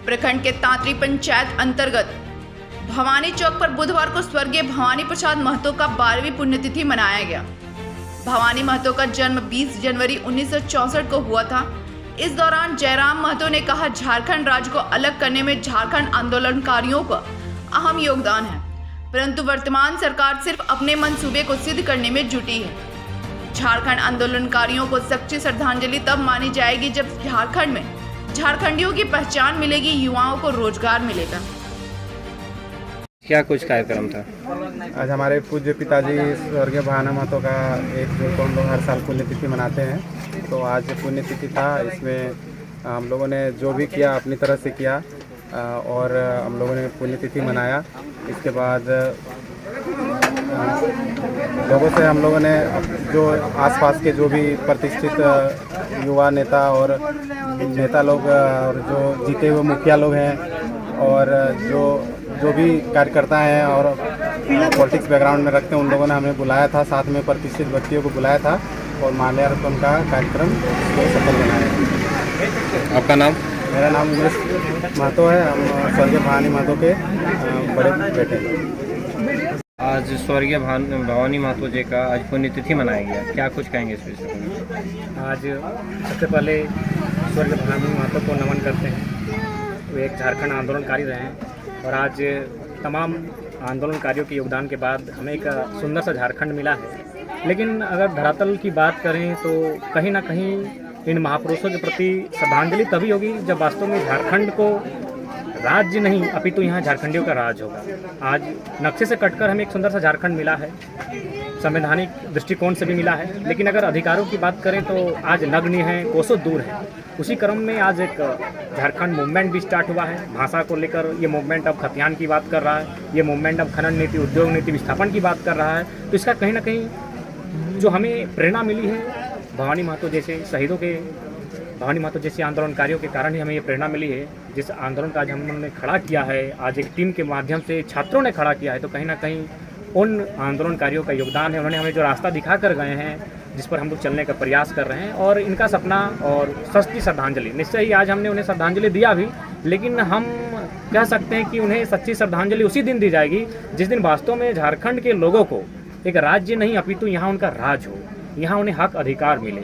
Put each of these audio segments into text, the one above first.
प्रखंड के तांतरी पंचायत अंतर्गत भवानी चौक पर बुधवार को स्वर्गीय भवानी प्रसाद महतो का 12वीं पुण्यतिथि मनाया गया। भवानी महतो का जन्म 20 जनवरी 1964 को हुआ था। इस दौरान जयराम महतो ने कहा, झारखंड राज्य को अलग करने में झारखंड आंदोलनकारियों का अहम योगदान है, परंतु वर्तमान सरकार सिर्फ अपने मंसूबे को सिद्ध करने में जुटी है। झारखंड आंदोलनकारियों को सच्ची श्रद्धांजलि तब मानी जाएगी जब झारखंड में झारखंडियों की पहचान मिलेगी, युवाओं को रोजगार मिलेगा। क्या कुछ कार्यक्रम था? आज हमारे पूज्य पिताजी स्वर्गीय भवानी महतो का 1 जून को हम लोग हर साल पुण्यतिथि मनाते हैं। तो आज पुण्यतिथि था, इसमें हम लोगों ने जो भी किया अपनी तरह से किया और हम लोगों ने पुण्यतिथि मनाया। इसके बाद लोगों से हम लोगों ने जो आसपास के जो भी प्रतिष्ठित युवा नेता और नेता लोग और जो जीते हुए मुखिया लोग हैं और जो भी कार्यकर्ता हैं और पॉलिटिक्स बैकग्राउंड में रखते हैं, उन लोगों ने हमें बुलाया था, साथ में प्रतिष्ठित व्यक्तियों को बुलाया था और माल्यार्पण का कार्यक्रम को सफल बनाया। आपका नाम? मेरा नाम उमेश महतो है। हम स्वर्गीय भवानी महतो के बड़े बेटे हैं। आज स्वर्गीय भवानी महतो जी का आज पुण्यतिथि मनाया गया, क्या कुछ कहेंगे इस विषय में? आज सबसे पहले स्वर्गीय भवानी महतो को नमन करते हैं। वो एक झारखंड आंदोलनकारी रहे हैं और आज तमाम आंदोलनकारियों के योगदान के बाद हमें एक सुंदर सा झारखंड मिला है। लेकिन अगर धरातल की बात करें तो कहीं ना कहीं इन महापुरुषों के प्रति श्रद्धांजलि तभी होगी जब वास्तव में झारखंड को राज्य नहीं अपितु यहाँ झारखंडियों का राज होगा। आज नक्शे से कटकर हमें एक सुंदर सा झारखंड मिला है, संवैधानिक दृष्टिकोण से भी मिला है, लेकिन अगर अधिकारों की बात करें तो आज नग्न है, कोसों दूर है। उसी क्रम में आज एक झारखंड मूवमेंट भी स्टार्ट हुआ है। भाषा को लेकर ये मूवमेंट अब खतियान की बात कर रहा है, ये मूवमेंट अब खनन नीति, उद्योग नीति विस्थापन की बात कर रहा है। तो इसका कहीं ना कहीं जो हमें प्रेरणा मिली है भवानी महतो जैसे शहीदों के, भवानी महतो जैसे आंदोलनकारियों के कारण ही हमें ये प्रेरणा मिली है। जिस आंदोलन का आज हमने खड़ा किया है, आज एक टीम के माध्यम से छात्रों ने खड़ा किया है, तो कहीं ना कहीं उन आंदोलनकारियों का योगदान है। उन्होंने हमें जो रास्ता दिखा कर गए हैं, जिस पर हम लोग चलने का प्रयास कर रहे हैं, और इनका सपना और सच्ची श्रद्धांजलि, निश्चय ही आज हमने उन्हें श्रद्धांजलि दिया भी, लेकिन हम कह सकते हैं कि उन्हें सच्ची श्रद्धांजलि उसी दिन दी जाएगी जिस दिन वास्तव में झारखंड के लोगों को एक राज्य नहीं अपितु यहाँ उनका राज हो, यहाँ उन्हें हक अधिकार मिले।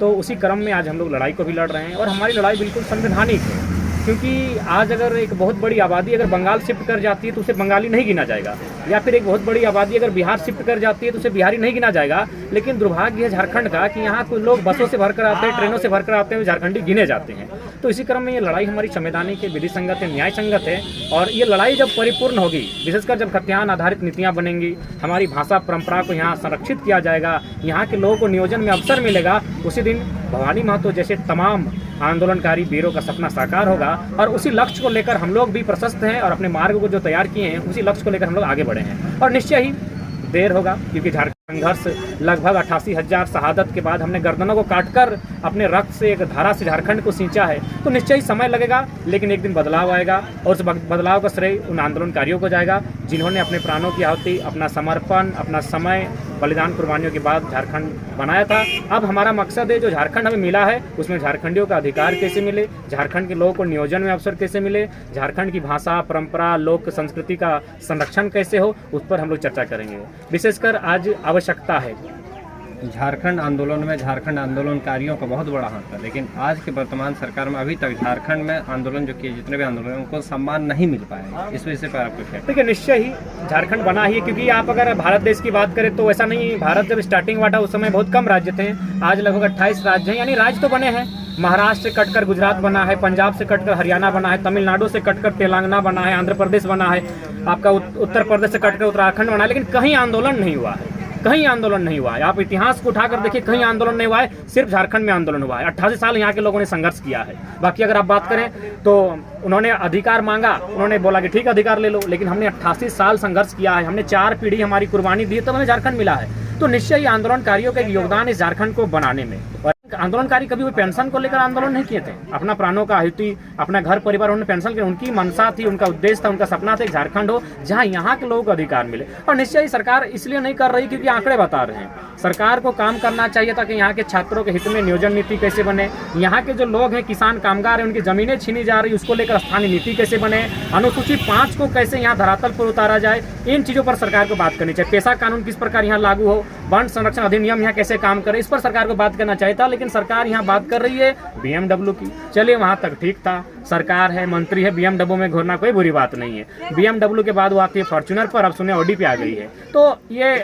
तो उसी क्रम में आज हम लोग लड़ाई को भी लड़ रहे हैं और हमारी लड़ाई बिल्कुल संवैधानिक है, क्योंकि आज अगर एक बहुत बड़ी आबादी अगर बंगाल शिफ्ट कर जाती है तो उसे बंगाली नहीं गिना जाएगा, या फिर एक बहुत बड़ी आबादी अगर बिहार शिफ्ट कर जाती है तो उसे बिहारी नहीं गिना जाएगा। लेकिन दुर्भाग्य है झारखंड का कि यहाँ कुछ लोग बसों से भरकर आते हैं, ट्रेनों से भरकर आते हैं, झारखंडी गिने जाते हैं। तो इसी क्रम में ये लड़ाई हमारी संवैधानिक है, विधि संगत है, न्याय संगत है, और ये लड़ाई जब परिपूर्ण होगी, विशेषकर जब खतियान आधारित नीतियाँ बनेंगी, हमारी भाषा परंपरा को यहाँ संरक्षित किया जाएगा, यहाँ के लोगों को नियोजन में अवसर मिलेगा, उसी दिन भवानी महतो जैसे तमाम आंदोलनकारी वीरों का सपना साकार होगा। और उसी लक्ष्य को लेकर हम लोग भी प्रशस्त हैं और अपने मार्ग को जो तैयार किए हैं, उसी लक्ष्य को लेकर हम लोग आगे बढ़े हैं। और निश्चय ही देर होगा, क्योंकि झारखंड संघर्ष लगभग 88,000 शहादत के बाद हमने गर्दनों को काटकर अपने रक्त से एक धारा से झारखंड को सींचा है। तो निश्चय ही समय लगेगा, लेकिन एक दिन बदलाव आएगा, और उस बदलाव का श्रेय उन आंदोलनकारियों को जाएगा जिन्होंने अपने प्राणों की आहुति, अपना समर्पण, अपना समय, बलिदान, कुर्बानियों के बाद झारखंड बनाया था। अब हमारा मकसद है जो झारखंड हमें मिला है उसमें झारखंडियों का अधिकार कैसे मिले, झारखंड के लोगों को नियोजन में अवसर कैसे मिले, झारखंड की भाषा, परंपरा, लोक संस्कृति का संरक्षण कैसे हो, उस पर हम लोग चर्चा करेंगे। विशेषकर आज आवश्यकता है। झारखंड आंदोलन में झारखंड आंदोलनकारियों का बहुत बड़ा हाथ है, लेकिन आज के वर्तमान सरकार में अभी तक झारखंड में आंदोलन जो किए, जितने भी आंदोलन, उनको सम्मान नहीं मिल पाया। इस विषय पर आपको क्या? देखिए, निश्चय ही झारखंड बना ही है, क्योंकि आप अगर भारत देश की बात करें तो ऐसा नहीं, भारत जब स्टार्टिंग हुआ था उस समय बहुत कम राज्य थे, आज लगभग 28 राज्य हैं, यानी राज्य तो बने हैं। महाराष्ट्र से कटकर गुजरात बना है, पंजाब से कटकर हरियाणा बना है, तमिलनाडु से कटकर तेलंगाना बना है, आंध्र प्रदेश बना है, आपका उत्तर प्रदेश से कटकर उत्तराखंड बना है, लेकिन कहीं आंदोलन नहीं हुआ है, कहीं आंदोलन नहीं हुआ है। आप इतिहास को उठाकर देखिए, कहीं आंदोलन नहीं हुआ है, सिर्फ झारखंड में आंदोलन हुआ है। 88 साल यहाँ के लोगों ने संघर्ष किया है। बाकी अगर आप बात करें तो उन्होंने अधिकार मांगा, उन्होंने बोला कि ठीक अधिकार ले लो, लेकिन हमने 88 साल संघर्ष किया है, हमने 4 पीढ़ी हमारी कुर्बानी दी, तब हमें झारखंड मिला है। तो निश्चय ही आंदोलनकारियों का एक योगदान इस झारखंड को बनाने में। और आंदोलनकारी कभी भी पेंशन को लेकर आंदोलन नहीं किए थे। अपना प्राणों का आहुति, अपना घर परिवार, उन्होंने पेंशन के, उनकी मंशा थी, उनका उद्देश्य था, उनका सपना था एक झारखंड हो जहां यहाँ के लोगों को अधिकार मिले। और निश्चय ही सरकार इसलिए नहीं कर रही क्योंकि आंकड़े बता रहे हैं। सरकार को काम करना चाहिए ताकि यहाँ के छात्रों के हित में नियोजन नीति कैसे बने, यहाँ के जो लोग हैं किसान कामगार हैं उनकी जमीनें छीनी जा रही, उसको लेकर स्थानीय नीति कैसे बने, अनुसूची 5 को कैसे यहाँ धरातल पर उतारा जाए, इन चीज़ों पर सरकार को बात करनी चाहिए। पेशा कानून किस प्रकार यहाँ लागू हो, वन संरक्षण अधिनियम यहाँ कैसे काम करे, इस पर सरकार को बात करना चाहिए था। लेकिन सरकार यहाँ बात कर रही है BMW की। चलिए वहाँ तक ठीक था, सरकार है, मंत्री है, BMW में घूरना कोई बुरी बात नहीं है। BMW के बाद वो आती है फॉर्च्यूनर पर, अब सुने ऑडी पे आ गई है। तो ये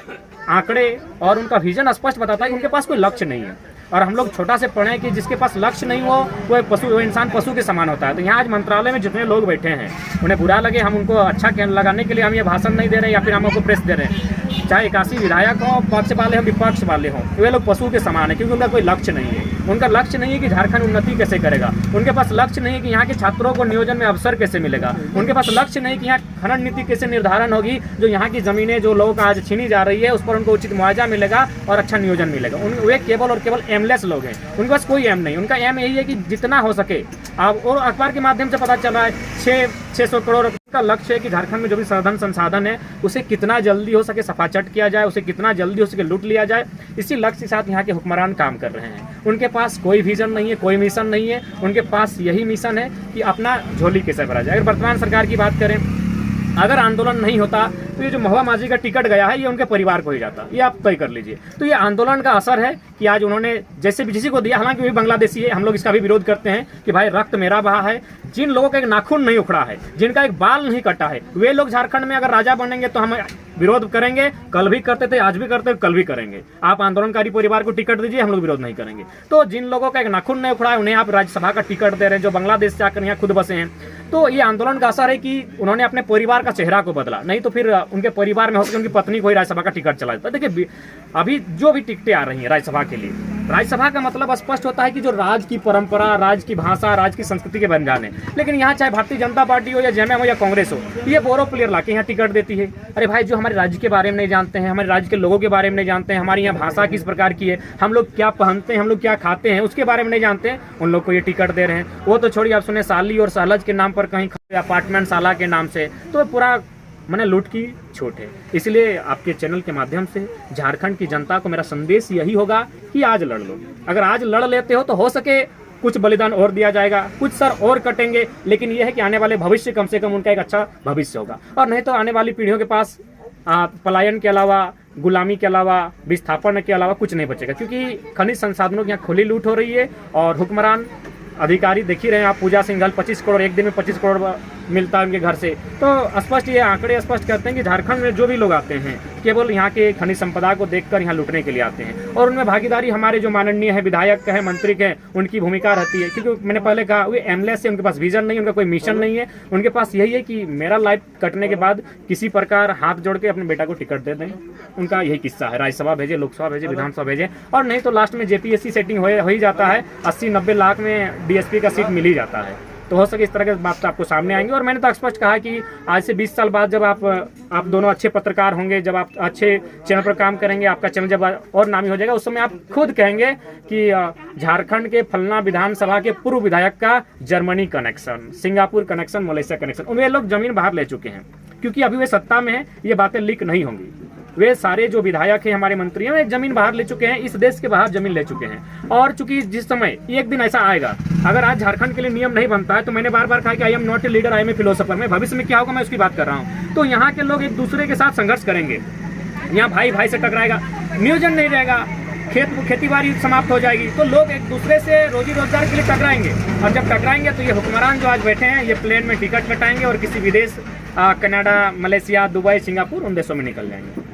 आंकड़े और उनका विजन स्पष्ट बताता है कि उनके पास कोई लक्ष्य नहीं है। और हम लोग छोटा से पढ़ें कि जिसके पास लक्ष्य नहीं हो वो इंसान पशु के समान होता है। तो यहाँ आज मंत्रालय में जितने लोग बैठे हैं उन्हें बुरा लगे, हम उनको अच्छा लगाने के लिए हम ये भाषण नहीं दे रहे या फिर हम उनको प्रेस दे रहे हैं, चाहे 81 विधायक हो, पक्ष वाले हों, विपक्ष वाले हों, वे लोग पशु के समान है क्योंकि उनका कोई लक्ष्य नहीं है। उनका लक्ष्य नहीं है कि झारखंड उन्नति कैसे करेगा, उनके पास लक्ष्य नहीं है कि यहाँ के छात्रों को नियोजन में अवसर कैसे मिलेगा, उनके पास लक्ष्य नहीं कि यहाँ खनन नीति कैसे निर्धारण होगी, जो यहाँ की जमीनें जो लोगों का आज छीनी जा रही है उस पर उनको उचित मुआवजा मिलेगा और अच्छा नियोजन मिलेगा। वे केवल और केवल एमलेस लोग हैं, उनके पास कोई एम नहीं। उनका एम यही है कि जितना हो सके, अब और अखबार के माध्यम से पता चल रहा है 600 करोड़ का लक्ष्य है कि झारखंड में जो भी साधन संसाधन है उसे कितना जल्दी हो सके सफाचट किया जाए, उसे कितना जल्दी हो सके लूट लिया जाए। इसी लक्ष्य के साथ यहाँ के हुक्मरान काम कर रहे हैं। उनके पास कोई विजन नहीं है, कोई मिशन नहीं है, उनके पास यही मिशन है कि अपना झोली कैसे भरा जाए। अगर वर्तमान सरकार की बात करें, अगर आंदोलन नहीं होता तो ये जो महुआ माझी का टिकट गया है ये उनके परिवार को ही जाता, ये आप तय कर लीजिए। तो ये आंदोलन का असर है कि आज उन्होंने जैसे भी किसी को दिया, हालांकि वो भी बांग्लादेशी है, हम लोग इसका भी विरोध करते हैं कि भाई रक्त मेरा बहा है। जिन लोगों का एक नाखून नहीं उखड़ा है, जिनका एक बाल नहीं कटा है, वे लोग झारखंड में अगर राजा बनेंगे तो हम विरोध करेंगे। कल भी करते थे, आज भी करते हैं, कल भी करेंगे। आप आंदोलनकारी परिवार को टिकट दीजिए, हम लोग विरोध नहीं करेंगे। तो जिन लोगों का एक नाखून नहीं उखड़ा है उन्हें आप राज्यसभा का टिकट दे रहे हैं, जो बांग्लादेश से आकर यहाँ खुद बसे हैं। तो ये आंदोलन का असर है कि उन्होंने अपने परिवार का चेहरा को बदला, नहीं तो फिर उनके परिवार में होकर उनकी पत्नी को ही राज्यसभा का टिकट चला जाता। देखिए अभी जो भी टिकटें आ रही हैं राज्यसभा के लिए, राज्यसभा का मतलब स्पष्ट होता है कि जो राज्य की परंपरा, राज्य की भाषा, राज्य की संस्कृति के बन जाने। लेकिन यहाँ चाहे भारतीय जनता पार्टी हो या जेएमएम हो या कांग्रेस हो, ये बोरो प्लेयर लाके यहाँ टिकट देती है। अरे भाई, जो हमारे राज्य के बारे में नहीं जानते हैं, हमारे राज्य के लोगों के बारे में नहीं जानते हैं, हमारी यहाँ भाषा किस प्रकार की है, हम लोग क्या पहनते हैं, हम लोग क्या खाते हैं, उसके बारे में नहीं जानते हैं, उन लोग को ये टिकट दे रहे हैं। वो तो छोड़िए, आप सुने साली और सहलज के नाम पर कहीं अपार्टमेंट साला के नाम से, तो पूरा मैंने लूट की छूट है। इसलिए आपके चैनल के माध्यम से झारखंड की जनता को मेरा संदेश यही होगा कि आज लड़ लो। अगर आज लड़ लेते हो तो हो सके कुछ बलिदान और दिया जाएगा, कुछ सर और कटेंगे, लेकिन यह है कि आने वाले भविष्य कम से कम उनका एक अच्छा भविष्य होगा। और नहीं तो आने वाली पीढ़ियों के पास पलायन के अलावा, गुलामी के अलावा, विस्थापन के अलावा कुछ नहीं बचेगा, क्योंकि खनिज संसाधनों की यहाँ खुली लूट हो रही है। और हुक्मरान अधिकारी देख ही रहे हैं आप, पूजा सिंघल 25 करोड़ एक दिन में 25 करोड़ मिलता है उनके घर से। तो स्पष्ट ये आंकड़े स्पष्ट करते हैं कि झारखंड में जो भी लोग आते हैं केवल यहाँ के खनिज संपदा को देखकर यहाँ लूटने के लिए आते हैं। और उनमें भागीदारी हमारे जो माननीय है विधायक है, मंत्री के, उनकी भूमिका रहती है। क्योंकि मैंने पहले कहा वे एमलेस है, उनके पास विजन नहीं, उनका कोई मिशन नहीं है। उनके पास यही है कि मेरा लाइफ कटने के बाद किसी प्रकार हाथ जोड़ के अपने बेटा को टिकट दे दें। उनका यही किस्सा है, राज्यसभा भेजे, लोकसभा भेजे, विधानसभा भेजे, और नहीं तो लास्ट में जेपीएससी सेटिंग हो ही जाता है। 80-90 लाख में डीएसपी का सीट मिल ही जाता है। तो हो सके इस तरह के बात आपको सामने आएंगे। और मैंने तो स्पष्ट कहा कि आज से 20 साल बाद जब आप दोनों अच्छे पत्रकार होंगे, जब आप अच्छे चैनल पर काम करेंगे, आपका चैनल जब और नामी हो जाएगा, उस समय आप खुद कहेंगे कि झारखंड के फलना विधानसभा के पूर्व विधायक का Germany connection, Singapore connection, Malaysia connection, वे लोग जमीन बाहर ले चुके हैं। क्योंकि अभी वे सत्ता में हैं, ये बातें लीक नहीं होंगी। वे सारे जो विधायक हैं, हमारे मंत्री हैं, वे जमीन बाहर ले चुके हैं, इस देश के बाहर जमीन ले चुके हैं। और चूंकि जिस समय एक दिन ऐसा आएगा, अगर आज झारखंड के लिए नियम नहीं बनता है, तो मैंने बार बार कहा कि I am not a leader, I am a philosopher. मैं भविष्य में क्या होगा मैं उसकी बात कर रहा हूँ। तो यहाँ के लोग एक दूसरे के साथ संघर्ष करेंगे, यहाँ भाई भाई से टकराएगा, नियोजन नहीं रहेगा, खेती बाड़ी समाप्त हो जाएगी, तो लोग एक दूसरे से रोजी रोजगार के लिए टकराएंगे। और जब टकराएंगे तो ये हुक्मरान जो आज बैठे हैं, ये प्लेन में टिकट कटाएंगे और किसी विदेश, कनाडा, मलेशिया, दुबई, सिंगापुर, उन देशों में निकल जाएंगे।